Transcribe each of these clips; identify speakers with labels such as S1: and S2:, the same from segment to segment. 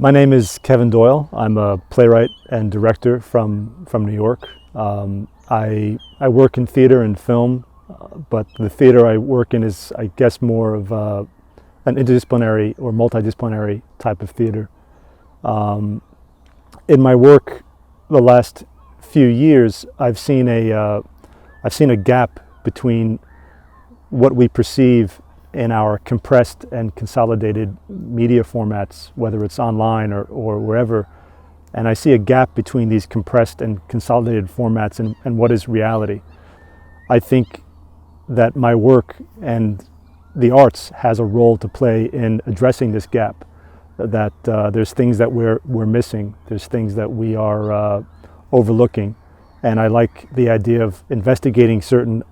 S1: My name is Kevin Doyle. I'm a playwright and director from New York. I work in theater and film, but the theater I work in is, I guess, more of an interdisciplinary or multidisciplinary type of theater. In my work, the last few years, I've seen a gap between what we perceive in our compressed and consolidated media formats, whether it's online or wherever, and I see a gap between these compressed and consolidated formats and what is reality. I think that my work and the arts has a role to play in addressing this gap, that there's things that we're missing, there's things that we are overlooking, and I like the idea of investigating certain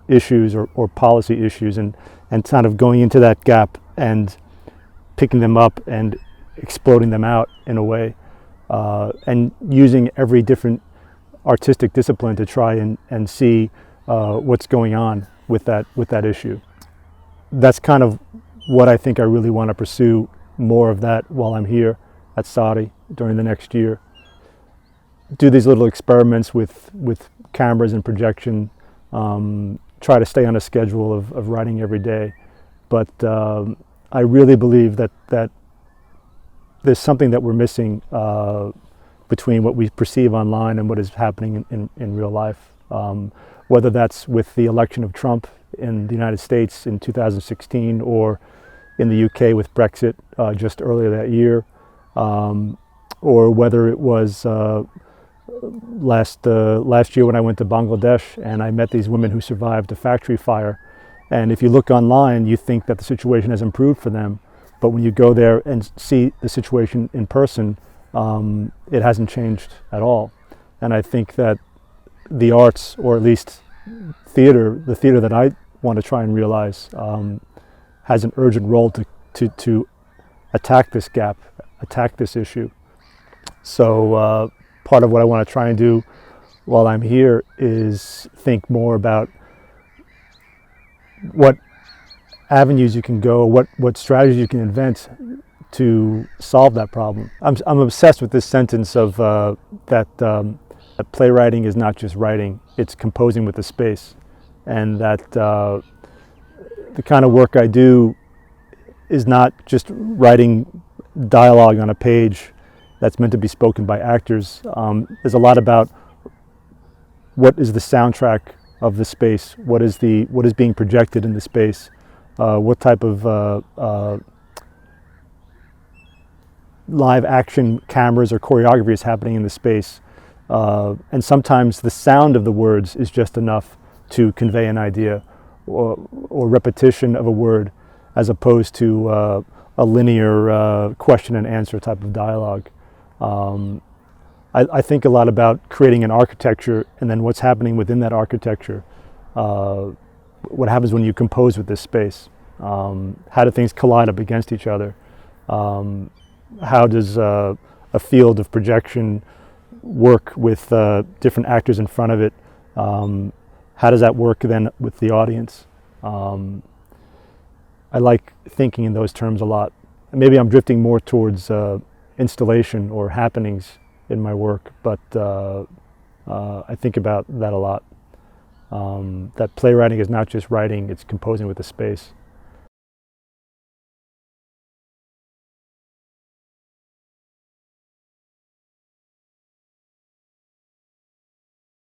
S1: issues or policy issues and kind of going into that gap and picking them up and exploding them out in a way, and using every different artistic discipline to try and see what's going on with that issue. That's kind of what I think I really want to pursue more of that while I'm here at Saari during the next year. Do these little experiments with cameras and projection, try to stay on a schedule of writing every day. But I really believe that there's something that we're missing between what we perceive online and what is happening in real life. Whether that's with the election of Trump in the United States in 2016 or in the UK with Brexit just earlier that year, or whether it was last year when I went to Bangladesh and I met these women who survived a factory fire. And if you look online, you think that the situation has improved for them, but when you go there and see the situation in person, it hasn't changed at all. And I think that the arts, or at least theater, the theater that I want to try and realize, has an urgent role to attack this gap, attack this issue. So part of what I want to try and do while I'm here is think more about what avenues you can go, what strategies you can invent to solve that problem. I'm obsessed with this sentence of that playwriting is not just writing, it's composing with the space, and that the kind of work I do is not just writing dialogue on a page that's meant to be spoken by actors. There's a lot about what is the soundtrack of the space, what is being projected in the space, what type of live action cameras or choreography is happening in the space. And sometimes the sound of the words is just enough to convey an idea, or repetition of a word as opposed to a linear question and answer type of dialogue. I think a lot about creating an architecture and then what's happening within that architecture. What happens when you compose with this space? How do things collide up against each other? How does a field of projection work with different actors in front of it? How does that work then with the audience? I like thinking in those terms a lot. Maybe I'm drifting more towards installation or happenings in my work, but I think about that a lot. That playwriting is not just writing, it's composing with the space.